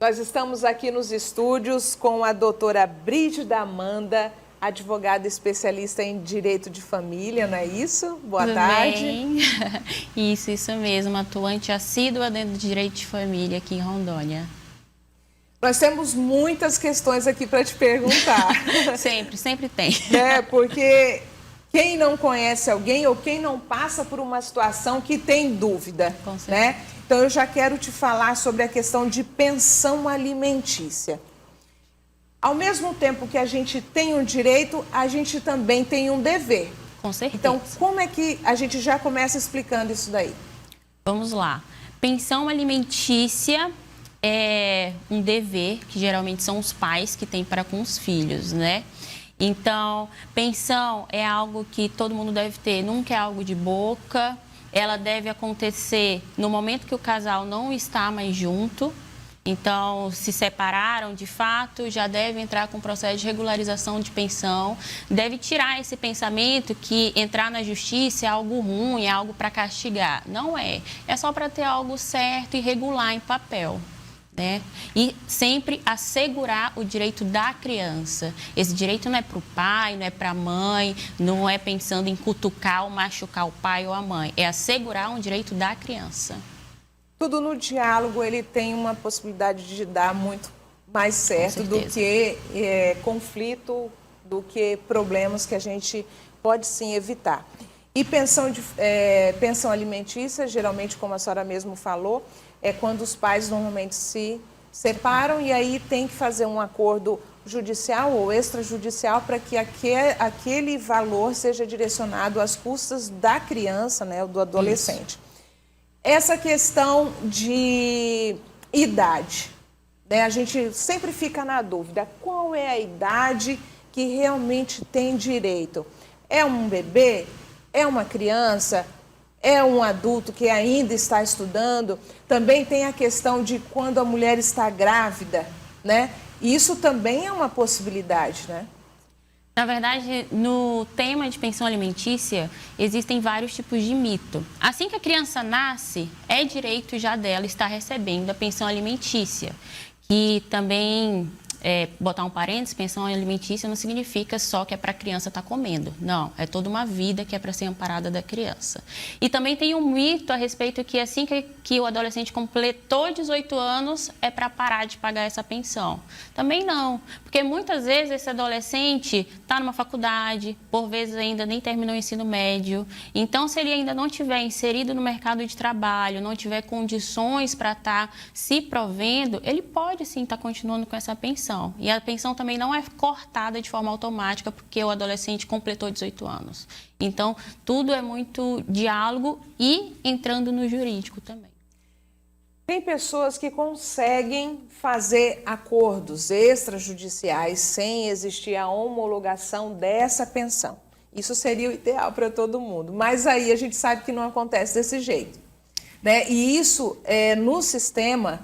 Nós estamos aqui nos estúdios com a doutora Brígida Amanda, advogada especialista em direito de família, não é isso? Boa tarde. Bem. Isso mesmo, atuante assídua dentro do direito de família aqui em Rondônia. Nós temos muitas questões aqui para te perguntar. Sempre tem. Porque quem não conhece alguém ou quem não passa por uma situação que tem dúvida, Com certeza. né? Então eu já quero te falar sobre a questão de pensão alimentícia. Ao mesmo tempo que a gente tem um direito, a gente também tem um dever. Com certeza. Então, como é que a gente já começa explicando isso daí? Vamos lá. Pensão alimentícia é um dever que geralmente são os pais que têm para com os filhos, né? Então, pensão é algo que todo mundo deve ter, nunca é algo de boca. Ela deve acontecer no momento que o casal não está mais junto. Então, se separaram de fato, já deve entrar com o processo de regularização de pensão. Deve tirar esse pensamento que entrar na justiça é algo ruim, é algo para castigar. Não é. É só para ter algo certo e regular em papel, né? E sempre assegurar o direito da criança. Esse direito não é para o pai, não é para a mãe, não é pensando em cutucar ou machucar o pai ou a mãe. É assegurar um direito da criança. Tudo no diálogo, ele tem uma possibilidade de dar muito mais certo do que conflito, do que problemas que a gente pode sim evitar. E pensão alimentícia, geralmente, como a senhora mesmo falou, é quando os pais normalmente se separam e aí tem que fazer um acordo judicial ou extrajudicial para que aquele valor seja direcionado às custas da criança, né, do adolescente. Isso. Essa questão de idade, né, a gente sempre fica na dúvida, qual é a idade que realmente tem direito? É um bebê? É uma criança? É um adulto que ainda está estudando? Também tem a questão de quando a mulher está grávida, né? Isso também é uma possibilidade, né? Na verdade, no tema de pensão alimentícia, existem vários tipos de mito. Assim que a criança nasce, é direito já dela estar recebendo a pensão alimentícia, que também... botar um parênteses, pensão alimentícia não significa só que é para a criança estar comendo. Não, é toda uma vida que é para ser amparada da criança. E também tem um mito a respeito que assim que o adolescente completou 18 anos, é para parar de pagar essa pensão. Também não, porque muitas vezes esse adolescente está numa faculdade, por vezes ainda nem terminou o ensino médio. Então, se ele ainda não tiver inserido no mercado de trabalho, não tiver condições para estar se provendo, ele pode sim estar continuando com essa pensão. E a pensão também não é cortada de forma automática porque o adolescente completou 18 anos. Então, tudo é muito diálogo e entrando no jurídico também. Tem pessoas que conseguem fazer acordos extrajudiciais sem existir a homologação dessa pensão. Isso seria o ideal para todo mundo. Mas aí a gente sabe que não acontece desse jeito, né? E isso, no sistema...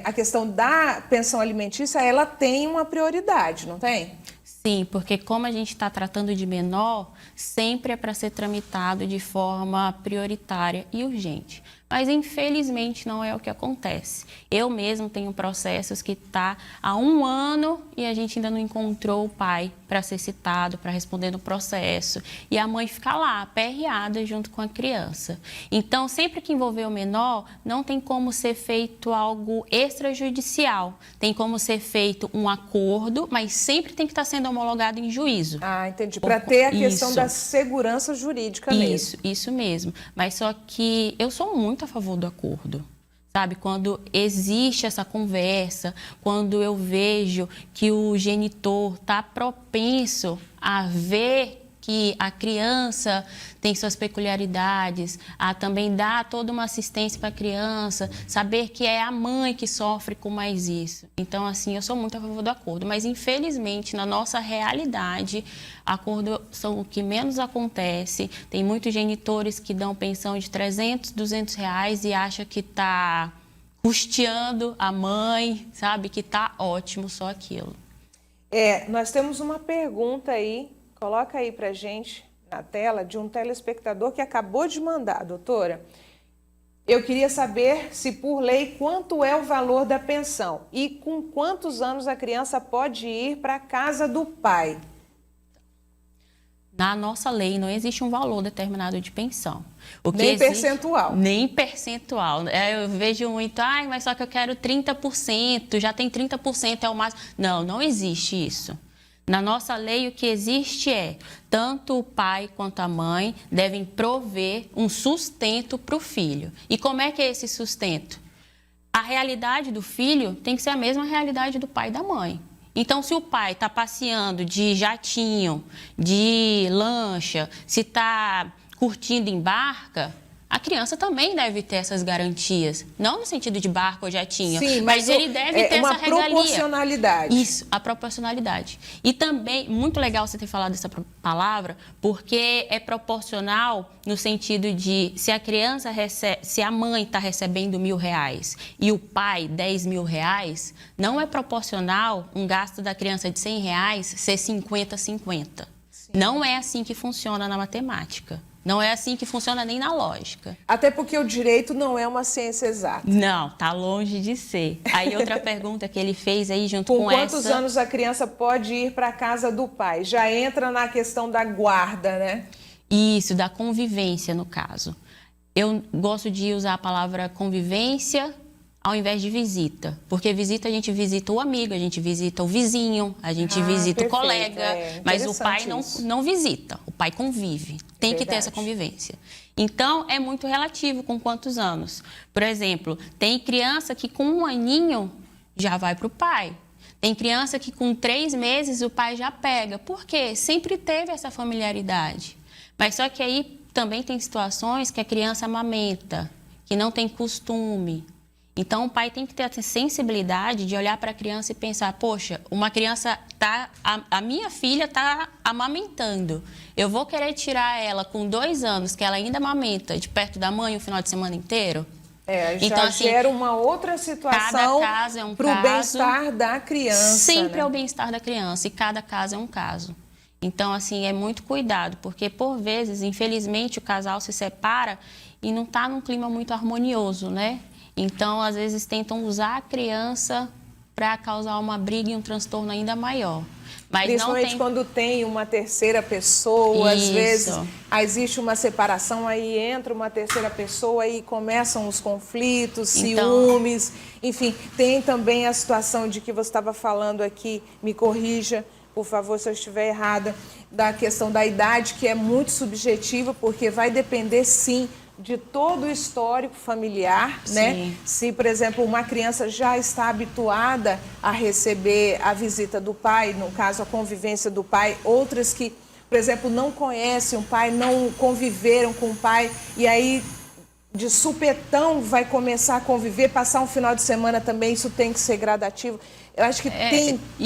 a questão da pensão alimentícia, ela tem uma prioridade, não tem? Sim, porque como a gente está tratando de menor, sempre é para ser tramitado de forma prioritária e urgente. Mas, infelizmente, não é o que acontece. Eu mesmo tenho processos que está há 1 ano e a gente ainda não encontrou o pai para ser citado, para responder no processo. E a mãe fica lá, aperreada junto com a criança. Então, sempre que envolver o menor, não tem como ser feito algo extrajudicial. Tem como ser feito um acordo, mas sempre tem que estar sendo homologado em juízo. Ah, entendi. Para ter a questão da segurança jurídica mesmo. Isso mesmo. Mas só que eu sou muito a favor do acordo, sabe? Quando existe essa conversa, quando eu vejo que o genitor está propenso a ver que a criança tem suas peculiaridades, a também dar toda uma assistência para a criança, saber que é a mãe que sofre com mais isso. Então, assim, eu sou muito a favor do acordo, mas infelizmente, na nossa realidade, acordo são o que menos acontece. Tem muitos genitores que dão pensão de 300, 200 reais e acham que está custeando a mãe, sabe? Que está ótimo só aquilo. Nós temos uma pergunta aí. Coloca aí pra gente na tela de um telespectador que acabou de mandar, doutora. Eu queria saber se, por lei, quanto é o valor da pensão e com quantos anos a criança pode ir para a casa do pai. Na nossa lei não existe um valor determinado de pensão. Nem percentual. Nem percentual. Eu vejo muito, mas só que eu quero 30%, já tem 30%, é o máximo. Não, não existe isso. Na nossa lei, o que existe é, tanto o pai quanto a mãe devem prover um sustento para o filho. E como é que é esse sustento? A realidade do filho tem que ser a mesma realidade do pai e da mãe. Então, se o pai está passeando de jatinho, de lancha, se está curtindo em barca, a criança também deve ter essas garantias. Não no sentido de barco ou jatinho, sim, mas ele deve ter essa regalia. Uma proporcionalidade. Isso, a proporcionalidade. E também, muito legal você ter falado essa palavra, porque é proporcional no sentido de se a criança recebe, se a mãe está recebendo R$1.000 e o pai R$10.000, não é proporcional um gasto da criança de R$100 ser 50-50. Não é assim que funciona na matemática. Não é assim que funciona nem na lógica. Até porque o direito não é uma ciência exata. Não, tá longe de ser. Aí outra pergunta que ele fez aí junto com essa... Com quantos anos a criança pode ir para a casa do pai? Já entra na questão da guarda, né? Isso, da convivência, no caso. Eu gosto de usar a palavra convivência ao invés de visita. Porque visita, a gente visita o amigo, a gente visita o vizinho, a gente visita o colega. Mas o pai não visita, o pai convive. Tem que ter essa convivência. Então, é muito relativo com quantos anos. Por exemplo, tem criança que com 1 aninho já vai para o pai. Tem criança que com 3 meses o pai já pega. Por quê? Sempre teve essa familiaridade. Mas só que aí também tem situações que a criança amamenta, que não tem costume. Então, o pai tem que ter a sensibilidade de olhar para a criança e pensar, poxa, uma criança a minha filha está amamentando. Eu vou querer tirar ela com 2 anos, que ela ainda amamenta, de perto da mãe o final de semana inteiro? Então, assim, gera uma outra situação para o bem-estar da criança. Sempre é o bem-estar da criança e cada caso é um caso. Então, assim, é muito cuidado, porque por vezes, infelizmente, o casal se separa e não está num clima muito harmonioso, né? Então, às vezes, tentam usar a criança para causar uma briga e um transtorno ainda maior. Mas principalmente quando tem uma terceira pessoa, Isso. Às vezes existe uma separação, aí entra uma terceira pessoa e começam os conflitos, ciúmes, enfim. Tem também a situação de que você estava falando aqui, me corrija, por favor, se eu estiver errada, da questão da idade, que é muito subjetiva, porque vai depender, sim, de todo o histórico familiar, né? Se, por exemplo, uma criança já está habituada a receber a visita do pai, no caso, a convivência do pai, outras que, por exemplo, não conhecem o pai, não conviveram com o pai, e aí, de supetão, vai começar a conviver, passar um final de semana também, isso tem que ser gradativo. Eu acho que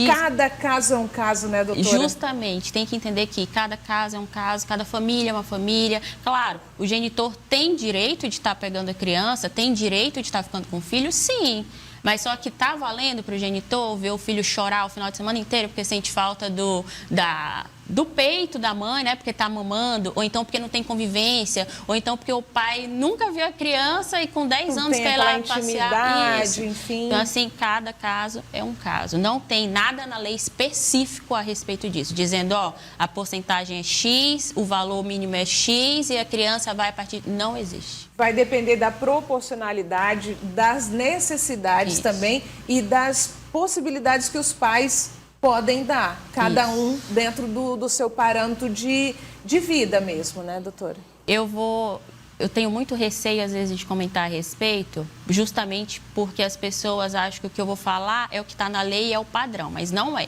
cada caso é um caso, né, doutora? Justamente, tem que entender que cada caso é um caso, cada família é uma família. Claro, o genitor tem direito de estar pegando a criança, tem direito de estar ficando com o filho, sim. Mas só que está valendo para o genitor ver o filho chorar o final de semana inteiro porque sente falta do peito da mãe, né? Porque está mamando, ou então porque não tem convivência, ou então porque o pai nunca viu a criança e com 10 anos quer ir lá passear. Isso. Enfim. Então, assim, cada caso é um caso. Não tem nada na lei específico a respeito disso, dizendo, a porcentagem é X, o valor mínimo é X e a criança vai a partir... Não existe. Vai depender da proporcionalidade, das necessidades também e das possibilidades que os pais podem dar, cada um dentro do seu parâmetro de vida mesmo, né, doutora? Eu tenho muito receio, às vezes, de comentar a respeito, justamente porque as pessoas acham que o que eu vou falar é o que está na lei e é o padrão, mas não é.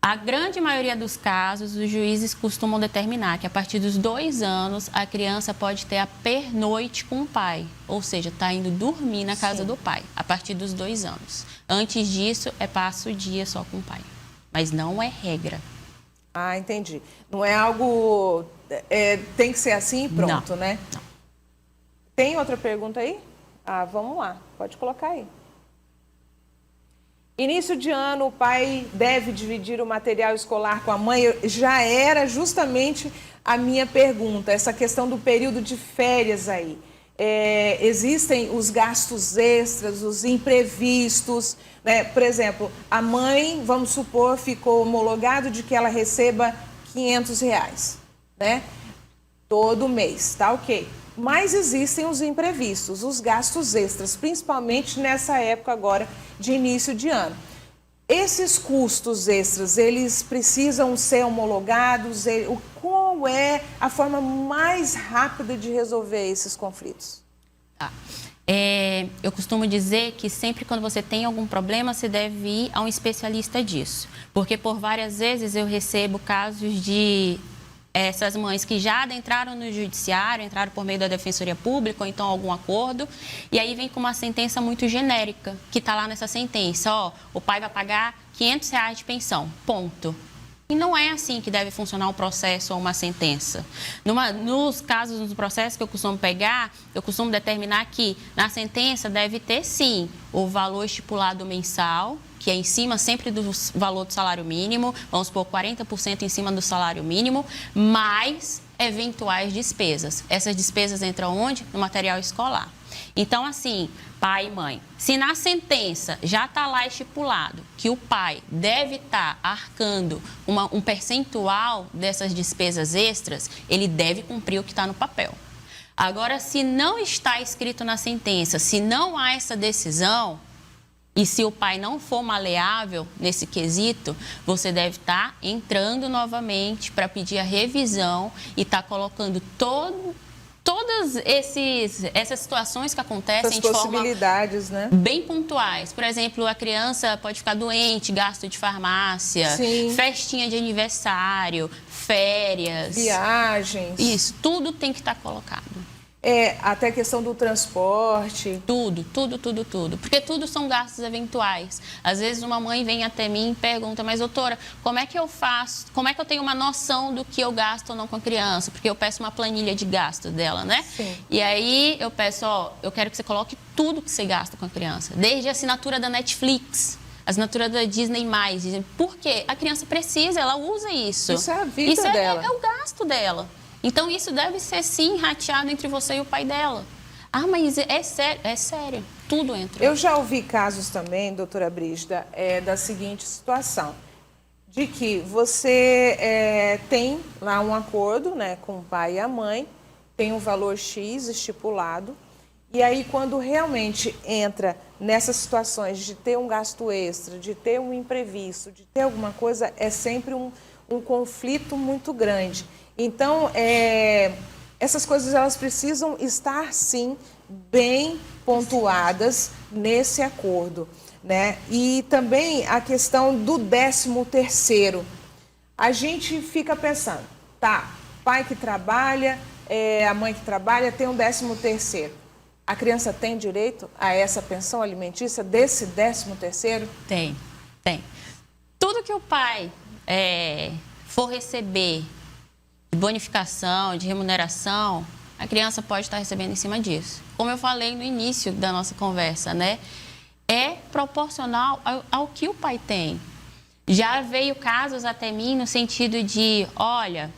A grande maioria dos casos, os juízes costumam determinar que a partir dos 2 anos a criança pode ter a pernoite com o pai, ou seja, está indo dormir na casa do pai, a partir dos 2 anos. Antes disso, passa o dia só com o pai, mas não é regra. Ah, entendi. Não é algo... tem que ser assim e pronto, né? Não. Tem outra pergunta aí? Vamos lá, pode colocar aí. Início de ano, o pai deve dividir o material escolar com a mãe? Já era justamente a minha pergunta, essa questão do período de férias aí. existem os gastos extras, os imprevistos, né? Por exemplo, a mãe, vamos supor, ficou homologado de que ela receba R$500, né? Todo mês, tá ok. Mas existem os imprevistos, os gastos extras, principalmente nessa época agora de início de ano. Esses custos extras, eles precisam ser homologados? Qual é a forma mais rápida de resolver esses conflitos? Tá. Eu costumo dizer que sempre quando você tem algum problema, você deve ir a um especialista disso. Porque por várias vezes eu recebo casos de essas mães que já adentraram no judiciário, entraram por meio da Defensoria Pública ou então algum acordo, e aí vem com uma sentença muito genérica, que está lá nessa sentença, ó, o pai vai pagar R$500 de pensão, ponto. E não é assim que deve funcionar um processo ou uma sentença. Nos casos, nos processos que eu costumo pegar, eu costumo determinar que na sentença deve ter, sim, o valor estipulado mensal, que é em cima sempre do valor do salário mínimo, vamos supor 40% em cima do salário mínimo, mais eventuais despesas. Essas despesas entram onde? No material escolar. Então, assim, pai e mãe, se na sentença já está lá estipulado que o pai deve estar arcando um percentual dessas despesas extras, ele deve cumprir o que está no papel. Agora, se não está escrito na sentença, se não há essa decisão, e se o pai não for maleável nesse quesito, você deve estar entrando novamente para pedir a revisão e estar colocando todas essas situações que acontecem de possibilidades, forma né? Bem pontuais. Por exemplo, a criança pode ficar doente, gasto de farmácia, sim, festinha de aniversário, férias, viagens. Isso, tudo tem que estar colocado. Até a questão do transporte. Tudo. Porque tudo são gastos eventuais. Às vezes uma mãe vem até mim e pergunta, mas doutora, como é que eu faço? Como é que eu tenho uma noção do que eu gasto ou não com a criança? Porque eu peço uma planilha de gasto dela, né? Sim. E aí eu peço, eu quero que você coloque tudo que você gasta com a criança. Desde a assinatura da Netflix, a assinatura da Disney+. Por quê? A criança precisa, ela usa isso. Isso é a vida dela. É o gasto dela. Então, isso deve ser, sim, rateado entre você e o pai dela. Ah, mas é sério. Tudo entra. Eu já ouvi casos também, doutora Brígida, da seguinte situação. De que você tem lá um acordo, né, com o pai e a mãe, tem um valor X estipulado, e aí quando realmente entra nessas situações de ter um gasto extra, de ter um imprevisto, de ter alguma coisa, é sempre um conflito muito grande. Então, essas coisas elas precisam estar, sim, bem pontuadas nesse acordo, né? E também a questão do 13º. A gente fica pensando, tá, pai que trabalha, a mãe que trabalha, tem um 13º. A criança tem direito a essa pensão alimentícia desse 13º? Tem. Tudo que o pai for receber de bonificação, de remuneração, a criança pode estar recebendo em cima disso. Como eu falei no início da nossa conversa, né? É proporcional ao que o pai tem. Já veio casos até mim no sentido de, olha,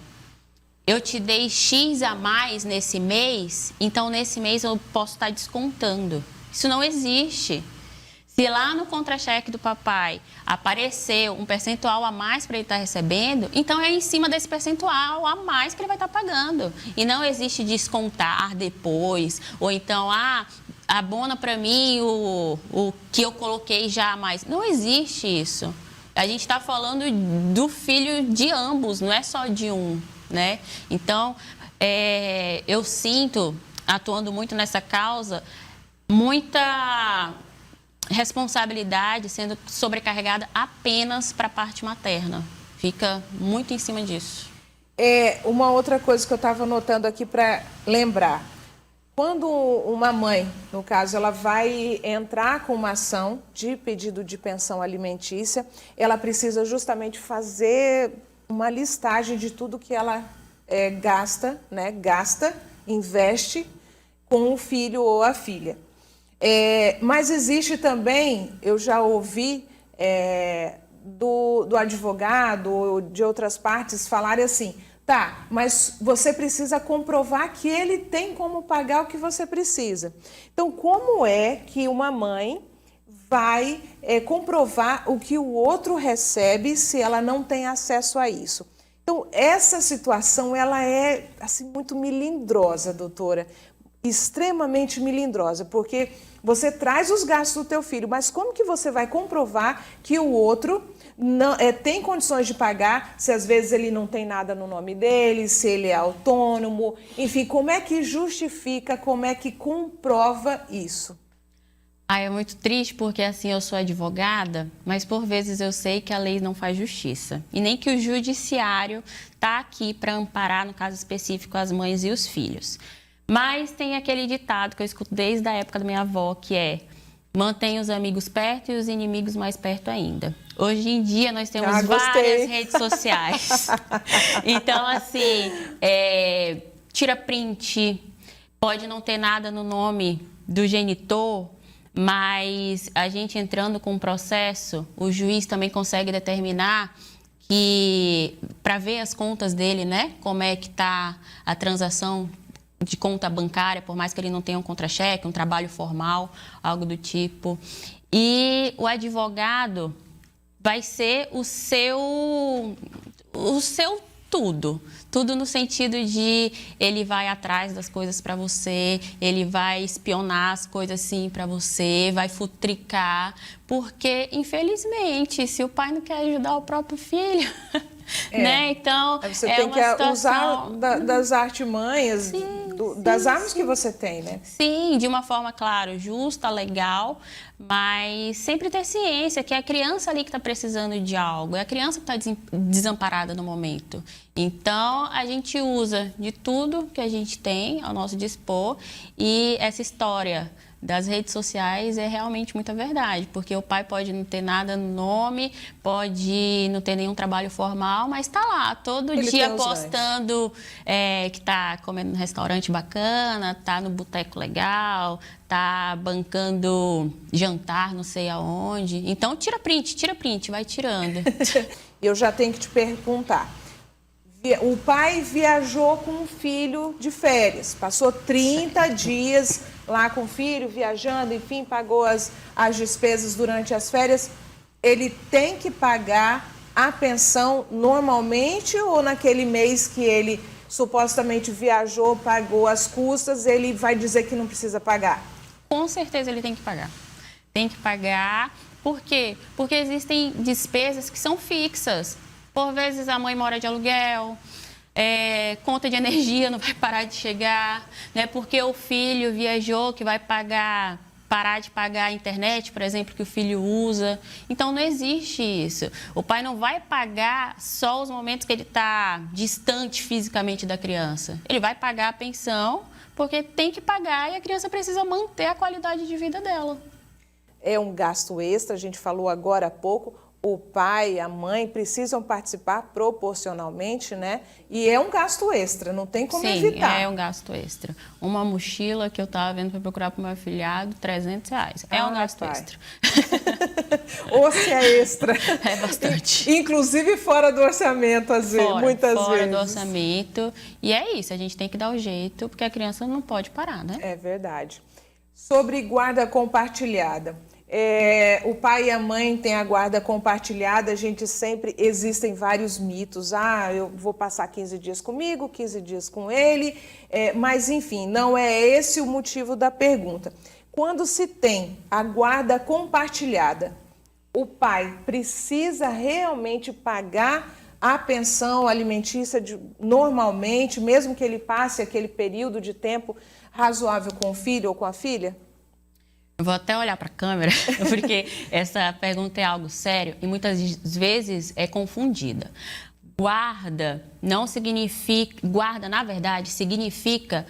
eu te dei X a mais nesse mês, então nesse mês eu posso estar descontando. Isso não existe. Se lá no contra-cheque do papai apareceu um percentual a mais para ele estar recebendo, então é em cima desse percentual a mais que ele vai estar pagando. E não existe descontar depois, ou então, abona para mim o que eu coloquei já a mais. Não existe isso. A gente está falando do filho de ambos, não é só de um, né? Então, eu sinto, atuando muito nessa causa, muita responsabilidade sendo sobrecarregada apenas para a parte materna. Fica muito em cima disso. Uma outra coisa que eu estava anotando aqui para lembrar. Quando uma mãe, no caso, ela vai entrar com uma ação de pedido de pensão alimentícia, ela precisa justamente fazer uma listagem de tudo que ela gasta, investe com o filho ou a filha. Mas existe também, eu já ouvi do advogado ou de outras partes falarem assim, Tá, mas você precisa comprovar que ele tem como pagar o que você precisa. Então, como é que uma mãe vai comprovar o que o outro recebe se ela não tem acesso a isso? Então, essa situação, ela é assim, muito melindrosa, doutora, extremamente melindrosa, porque você traz os gastos do teu filho, mas como que você vai comprovar que o outro não, tem condições de pagar, se às vezes ele não tem nada no nome dele, se ele é autônomo, enfim, como é que justifica, como é que comprova isso? É muito triste porque, assim, eu sou advogada, mas por vezes eu sei que a lei não faz justiça. E nem que o judiciário está aqui para amparar, no caso específico, as mães e os filhos. Mas tem aquele ditado que eu escuto desde a época da minha avó, que é: mantenha os amigos perto e os inimigos mais perto ainda. Hoje em dia nós temos várias redes sociais. Então, assim, tira print, pode não ter nada no nome do genitor, mas a gente entrando com um processo, o juiz também consegue determinar que, para ver as contas dele, né, como é que está a transação de conta bancária, por mais que ele não tenha um contra-cheque, um trabalho formal, algo do tipo. E o advogado vai ser o seu tudo. Tudo no sentido de ele vai atrás das coisas para você, ele vai espionar as coisas assim para você, vai futricar, porque, infelizmente, se o pai não quer ajudar o próprio filho, né? Então, você tem que usar das artimanhas, sim, das armas que você tem, né? Sim, de uma forma, claro, justa, legal, mas sempre ter ciência que é a criança ali que está precisando de algo, é a criança que está desamparada no momento. Então, a gente usa de tudo que a gente tem ao nosso dispor, e essa história das redes sociais é realmente muita verdade, porque o pai pode não ter nada no nome, pode não ter nenhum trabalho formal, mas está lá todo dia postando que está comendo num restaurante bacana, está no boteco legal, está bancando jantar não sei aonde. Então tira print, vai tirando. Eu já tenho que te perguntar. O pai viajou com o filho de férias, passou 30 dias lá com o filho, viajando, enfim, pagou as despesas durante as férias. Ele tem que pagar a pensão normalmente, ou naquele mês que ele supostamente viajou, pagou as custas, ele vai dizer que não precisa pagar? Com certeza ele tem que pagar. Tem que pagar. Por quê? Porque existem despesas que são fixas. Por vezes a mãe mora de aluguel, conta de energia não vai parar de chegar, né? Porque o filho viajou que vai parar de pagar a internet, por exemplo, que o filho usa. Então não existe isso. O pai não vai pagar só os momentos que ele está distante fisicamente da criança. Ele vai pagar a pensão porque tem que pagar e a criança precisa manter a qualidade de vida dela. É um gasto extra, a gente falou agora há pouco. O pai, a mãe precisam participar proporcionalmente, né? E é um gasto extra, não tem como evitar. Sim, é um gasto extra. Uma mochila que eu estava vendo para procurar para o meu afilhado, R$300. É um gasto extra. Ou se é extra. É bastante. Inclusive fora do orçamento, às vezes, muitas vezes. Fora do orçamento. E é isso, a gente tem que dar o jeito, porque a criança não pode parar, né? É verdade. Sobre guarda compartilhada. O pai e a mãe têm a guarda compartilhada, existem vários mitos. Eu vou passar 15 dias comigo, 15 dias com ele, mas enfim, não é esse o motivo da pergunta. Quando se tem a guarda compartilhada, o pai precisa realmente pagar a pensão alimentícia normalmente, mesmo que ele passe aquele período de tempo razoável com o filho ou com a filha? Eu vou até olhar para a câmera, porque essa pergunta é algo sério e muitas vezes é confundida. Guarda, na verdade, significa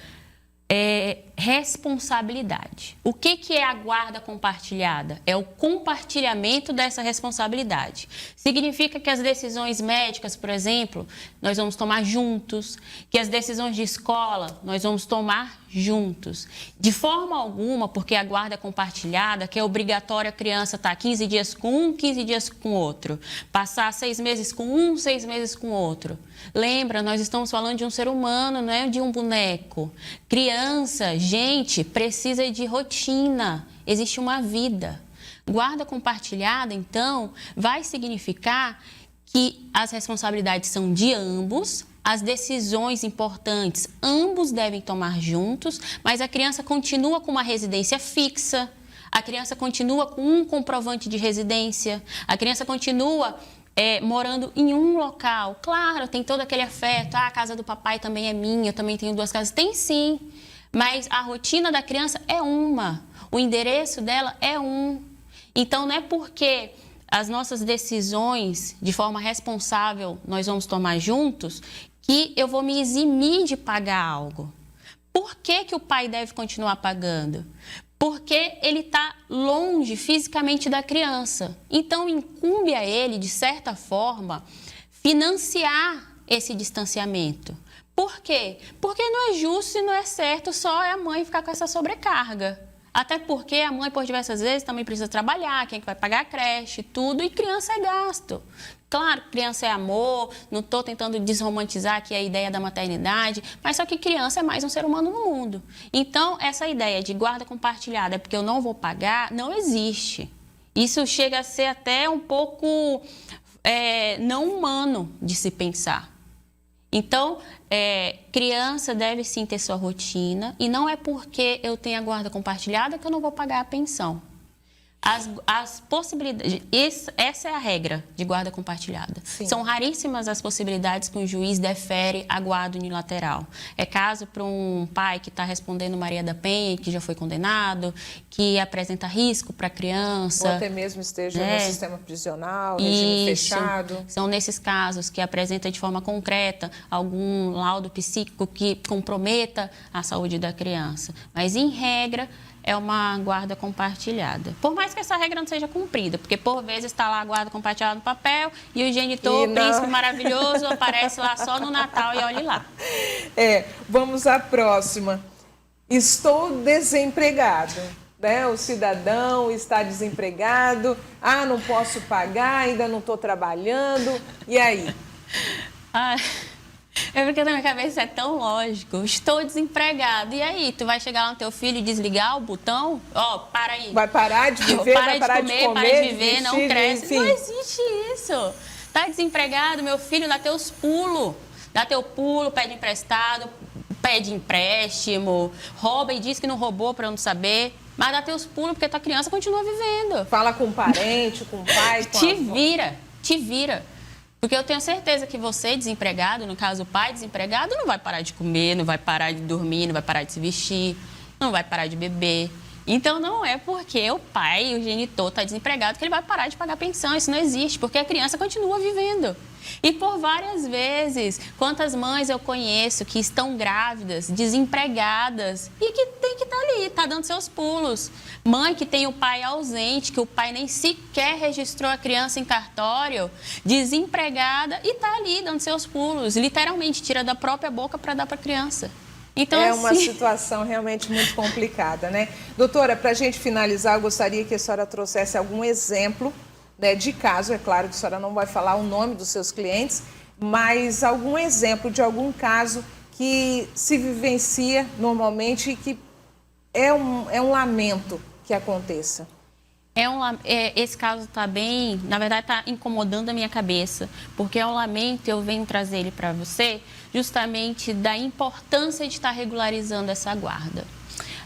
responsabilidade. O que é a guarda compartilhada? É o compartilhamento dessa responsabilidade. Significa que as decisões médicas, por exemplo, nós vamos tomar juntos, que as decisões de escola nós vamos tomar juntos. De forma alguma, porque a guarda é compartilhada, que é obrigatório a criança estar 15 dias com um, 15 dias com outro, passar 6 meses com um, 6 meses com outro. Lembra, nós estamos falando de um ser humano, não é de um boneco. Criança, gente, precisa de rotina, existe uma vida. Guarda compartilhada, então, vai significar que as responsabilidades são de ambos, as decisões importantes ambos devem tomar juntos, mas a criança continua com uma residência fixa, a criança continua com um comprovante de residência, a criança continua morando em um local. Claro, tem todo aquele afeto, a casa do papai também é minha, eu também tenho 2 casas. Tem sim, mas a rotina da criança é uma, o endereço dela é um. Então, não é porque as nossas decisões, de forma responsável, nós vamos tomar juntos, que eu vou me eximir de pagar algo. Por que o pai deve continuar pagando? Porque ele está longe fisicamente da criança. Então, incumbe a ele, de certa forma, financiar esse distanciamento. Por quê? Porque não é justo e não é certo só a mãe ficar com essa sobrecarga. Até porque a mãe, por diversas vezes, também precisa trabalhar, quem é que vai pagar a creche, tudo, e criança é gasto. Claro, criança é amor, não estou tentando desromantizar aqui a ideia da maternidade, mas só que criança é mais um ser humano no mundo. Então, essa ideia de guarda compartilhada é porque eu não vou pagar, não existe. Isso chega a ser até um pouco não humano de se pensar. Então, criança deve sim ter sua rotina e não é porque eu tenho a guarda compartilhada que eu não vou pagar a pensão. As possibilidades, essa é a regra de guarda compartilhada. Sim. São raríssimas as possibilidades que um juiz defere a guarda unilateral. É caso para um pai que está respondendo Maria da Penha, que já foi condenado, que apresenta risco para a criança. Ou até mesmo esteja no sistema prisional, regime fechado. São nesses casos que apresenta de forma concreta algum laudo psíquico que comprometa a saúde da criança. Mas, em regra, é uma guarda compartilhada. Por mais que essa regra não seja cumprida, porque por vezes está lá a guarda compartilhada no papel e o genitor, príncipe maravilhoso, aparece lá só no Natal e olhe lá. Vamos à próxima. Estou desempregado, né? O cidadão está desempregado, não posso pagar, ainda não estou trabalhando, e aí? É porque na minha cabeça é tão lógico. Estou desempregado. E aí, tu vai chegar lá no teu filho e desligar o botão? Para aí. Vai parar de viver, vai parar de comer, para de viver, não cresce. Enfim. Não existe isso. Tá desempregado, meu filho, dá teus pulos. Dá teu pulo, pede emprestado, pede empréstimo, rouba e diz que não roubou para eu não saber. Mas dá teus pulos porque tua criança continua vivendo. Fala com o parente, com o pai, com Te vira. Porque eu tenho certeza que você, desempregado, no caso o pai desempregado, não vai parar de comer, não vai parar de dormir, não vai parar de se vestir, não vai parar de beber. Então, não é porque o pai, o genitor, está desempregado que ele vai parar de pagar pensão. Isso não existe, porque a criança continua vivendo. E por várias vezes, quantas mães eu conheço que estão grávidas, desempregadas e que tem que estar ali, está dando seus pulos. Mãe que tem o pai ausente, que o pai nem sequer registrou a criança em cartório, desempregada e está ali dando seus pulos. Literalmente, tira da própria boca para dar para a criança. Então, é uma situação realmente muito complicada, né? Doutora, para a gente finalizar, eu gostaria que a senhora trouxesse algum exemplo, né, de caso. É claro que a senhora não vai falar o nome dos seus clientes, mas algum exemplo de algum caso que se vivencia normalmente e que é um lamento que aconteça. Esse caso está bem, na verdade está incomodando a minha cabeça, porque é um lamento, eu venho trazer ele para você, justamente da importância de estar regularizando essa guarda.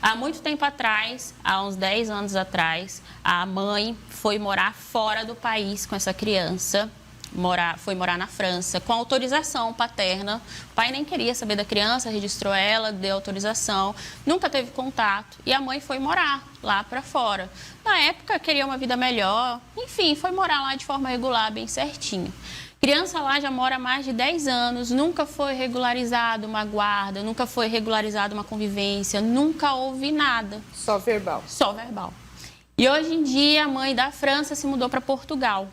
Há muito tempo atrás, há uns 10 anos atrás, a mãe foi morar fora do país com essa criança, foi morar na França, com autorização paterna. O pai nem queria saber da criança, registrou ela, deu autorização, nunca teve contato e a mãe foi morar lá para fora. Na época, queria uma vida melhor, enfim, foi morar lá de forma regular, bem certinho. Criança lá já mora há mais de 10 anos, nunca foi regularizado uma guarda, nunca foi regularizado uma convivência, nunca houve nada. Só verbal. Só verbal. E hoje em dia a mãe da França se mudou para Portugal.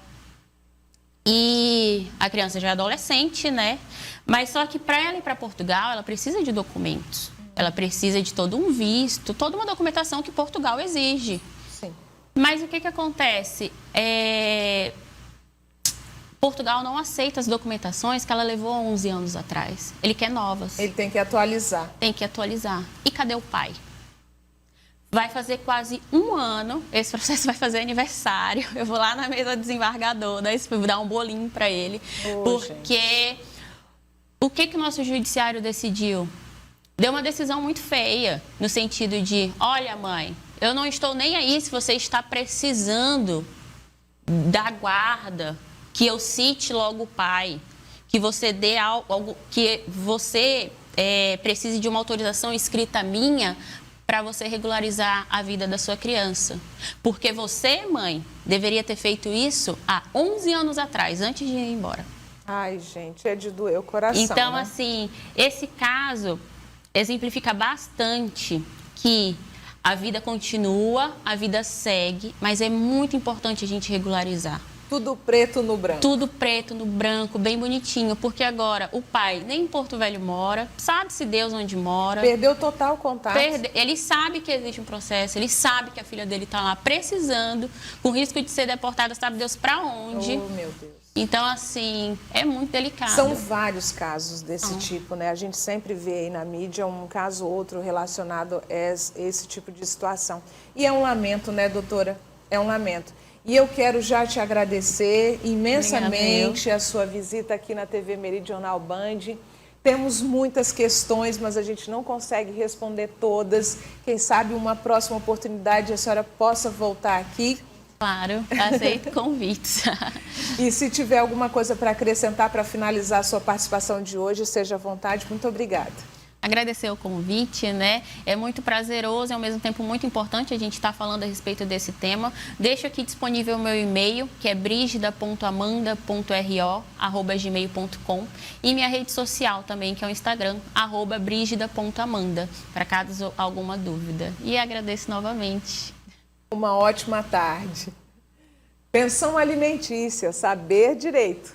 E a criança já é adolescente, né? Mas só que para ela ir para Portugal, ela precisa de documentos. Ela precisa de todo um visto, toda uma documentação que Portugal exige. Sim. Mas o que acontece? Portugal não aceita as documentações que ela levou há 11 anos atrás. Ele quer novas. Ele tem que atualizar. Tem que atualizar. E cadê o pai? Vai fazer quase um ano, esse processo vai fazer aniversário. Eu vou lá na mesa do desembargador, vou dar um bolinho para ele. Porque gente. O que o nosso judiciário decidiu? Deu uma decisão muito feia, no sentido de, olha mãe, eu não estou nem aí se você está precisando da guarda, que eu cite logo o pai, que você dê algo, que você precise de uma autorização escrita minha para você regularizar a vida da sua criança. Porque você, mãe, deveria ter feito isso há 11 anos atrás, antes de ir embora. Ai, gente, é de doer o coração. Então, né? assim, esse caso exemplifica bastante que a vida continua, a vida segue, mas é muito importante a gente regularizar. Tudo preto no branco. Tudo preto no branco, bem bonitinho, porque agora o pai nem em Porto Velho mora, sabe-se Deus onde mora. Perdeu total contato. Ele sabe que existe um processo, ele sabe que a filha dele está lá precisando, com risco de ser deportada, sabe Deus para onde. Oh, meu Deus. Então, assim, é muito delicado. São vários casos desse tipo, né? A gente sempre vê aí na mídia um caso ou outro relacionado a esse tipo de situação. E é um lamento, né, doutora? É um lamento. E eu quero já te agradecer imensamente a sua visita aqui na TV Meridional Band. Temos muitas questões, mas a gente não consegue responder todas. Quem sabe uma próxima oportunidade a senhora possa voltar aqui. Claro, aceito convites. E se tiver alguma coisa para acrescentar para finalizar a sua participação de hoje, seja à vontade. Muito obrigada. Agradecer o convite, né? É muito prazeroso e ao mesmo tempo muito importante a gente estar falando a respeito desse tema. Deixo aqui disponível o meu e-mail, que é brigida.amanda.ro@gmail.com, e minha rede social também, que é o Instagram, @brigida.amanda, para caso alguma dúvida. E agradeço novamente. Uma ótima tarde. Pensão alimentícia, saber direito.